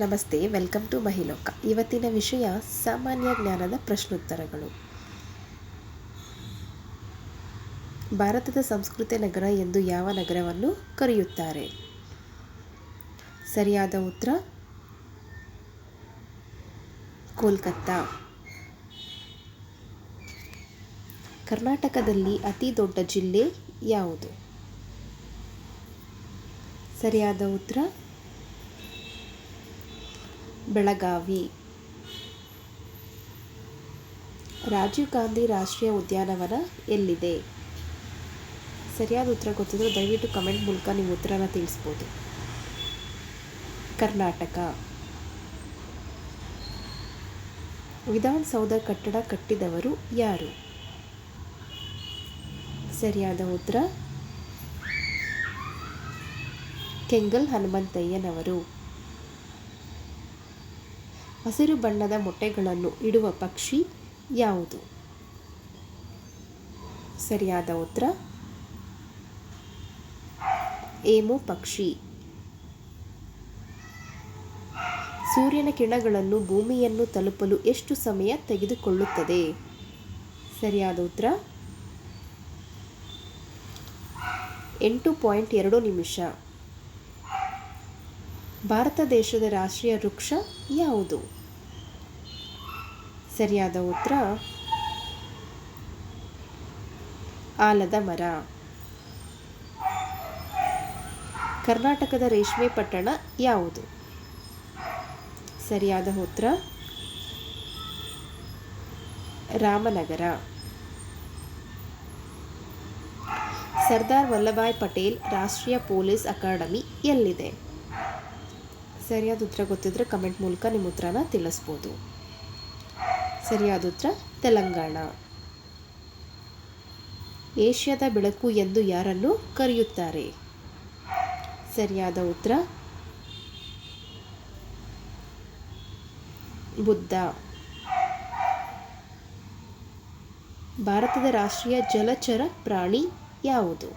ನಮಸ್ತೆ, welcome to ಮಹಿಲೋಕ. ಇವತ್ತಿನ ವಿಷಯ ಸಾಮಾನ್ಯ ಜ್ಞಾನದ ಪ್ರಶ್ನೋತ್ತರಗಳು. ಭಾರತದ ಸಂಸ್ಕೃತಿಯ ನಗರ ಎಂದು ಯಾವ ನಗರವನ್ನು ಕರೆಯುತ್ತಾರೆ? ಸರಿಯಾದ ಉತ್ತರ ಕೋಲ್ಕತ್ತಾ. ಕರ್ನಾಟಕದಲ್ಲಿ ಅತಿ ದೊಡ್ಡ ಜಿಲ್ಲೆ ಯಾವುದು? ಸರಿಯಾದ ಉತ್ತರ ಬೆಳಗಾವಿ. ರಾಜೀವ್ ಗಾಂಧಿ ರಾಷ್ಟ್ರೀಯ ಉದ್ಯಾನವನ ಎಲ್ಲಿದೆ? ಸರಿಯಾದ ಉತ್ತರ ಗೊತ್ತಿದ್ರೆ ದಯವಿಟ್ಟು ಕಮೆಂಟ್ ಮೂಲಕ ನೀವು ಉತ್ತರನ ತಿಳಿಸ್ಬೋದು. ಕರ್ನಾಟಕ. ವಿಧಾನಸೌಧ ಕಟ್ಟಡ ಕಟ್ಟಿದವರು ಯಾರು? ಸರಿಯಾದ ಉತ್ತರ ಕೆಂಗಲ್ ಹನುಮಂತಯ್ಯನವರು. ಹಸಿರು ಬಣ್ಣದ ಮೊಟ್ಟೆಗಳನ್ನು ಇಡುವ ಪಕ್ಷಿ ಯಾವುದು? ಸರಿಯಾದ ಉತ್ತರ ಏಮು ಪಕ್ಷಿ. ಸೂರ್ಯನ ಕಿರಣಗಳನ್ನು ಭೂಮಿಯನ್ನು ತಲುಪಲು ಎಷ್ಟು ಸಮಯ ತೆಗೆದುಕೊಳ್ಳುತ್ತದೆ? ಸರಿಯಾದ ಉತ್ತರ 8.2 ನಿಮಿಷ. ಭಾರತ ದೇಶದ ರಾಷ್ಟ್ರೀಯ ವೃಕ್ಷ ಯಾವುದು? ಸರಿಯಾದ ಉತ್ತರ ಆಲದ ಮರ. ಕರ್ನಾಟಕದ ರೇಷ್ಮೆ ಪಟ್ಟಣ ಯಾವುದು? ಸರಿಯಾದ ಉತ್ತರ ರಾಮನಗರ. ಸರ್ದಾರ್ ವಲ್ಲಭಾಯ್ ಪಟೇಲ್ ರಾಷ್ಟ್ರೀಯ ಪೊಲೀಸ್ ಅಕಾಡೆಮಿ ಎಲ್ಲಿದೆ? ಸರಿಯಾದ ಉತ್ತರ ಗೊತ್ತಿದ್ರೆ ಕಮೆಂಟ್ ಮೂಲಕ ನಿಮ್ಮ ಉತ್ತರನ ತಿಳಿಸ್ಬೋದು. ಸರಿಯಾದ ಉತ್ತರ ತೆಲಂಗಾಣ. ಏಷ್ಯಾದ ಬೆಳಕು ಎಂದು ಯಾರನ್ನು ಕರೆಯುತ್ತಾರೆ? ಸರಿಯಾದ ಉತ್ತರ ಬುದ್ಧ. ಭಾರತದ ರಾಷ್ಟ್ರೀಯ ಜಲಚರ ಪ್ರಾಣಿ ಯಾವುದು?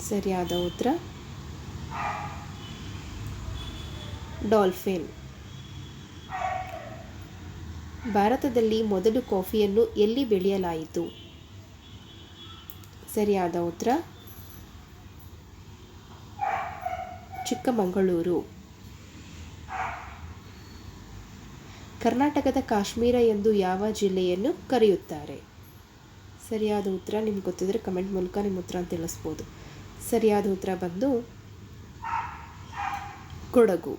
ಸರಿಯಾದ ಉತ್ತರ ಡಾಲ್ಫಿನ್. ಭಾರತದಲ್ಲಿ ಮೊದಲು ಕಾಫಿಯನ್ನು ಎಲ್ಲಿ ಬೆಳೆಯಲಾಯಿತು? ಸರಿಯಾದ ಉತ್ತರ ಚಿಕ್ಕಮಗಳೂರು. ಕರ್ನಾಟಕದ ಕಾಶ್ಮೀರ ಎಂದು ಯಾವ ಜಿಲ್ಲೆಯನ್ನು ಕರೆಯುತ್ತಾರೆ? ಸರಿಯಾದ ಉತ್ತರ ನಿಮ್ಗೆ ಗೊತ್ತಿದ್ರೆ ಕಮೆಂಟ್ ಮೂಲಕ ನಿಮ್ಮ ಉತ್ತರ ತಿಳಿಸ್ಬೋದು. ಸರಿಯಾದ ಉತ್ತರ ಬಂದು ಕೊಡಗು.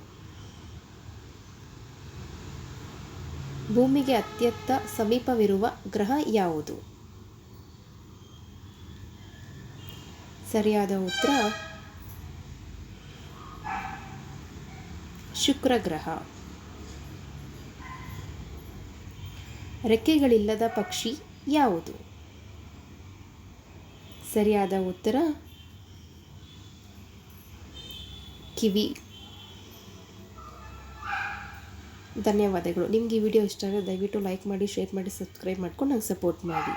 ಭೂಮಿಗೆ ಅತ್ಯಂತ ಸಮೀಪವಿರುವ ಗ್ರಹ ಯಾವುದು? ಸರಿಯಾದ ಉತ್ತರ ಶುಕ್ರ ಗ್ರಹ. ರೆಕ್ಕೆಗಳಿಲ್ಲದ ಪಕ್ಷಿ ಯಾವುದು? ಸರಿಯಾದ ಉತ್ತರ ಕಿವಿ. ಧನ್ಯವಾದಗಳು. ನಿಮ್ಗೆ ಈ ವಿಡಿಯೋ ಇಷ್ಟ ಆದರೆ ದಯವಿಟ್ಟು ಲೈಕ್ ಮಾಡಿ, ಶೇರ್ ಮಾಡಿ, ಸಬ್ಸ್ಕ್ರೈಬ್ ಮಾಡ್ಕೊಂಡು ನಂಗೆ ಸಪೋರ್ಟ್ ಮಾಡಿ.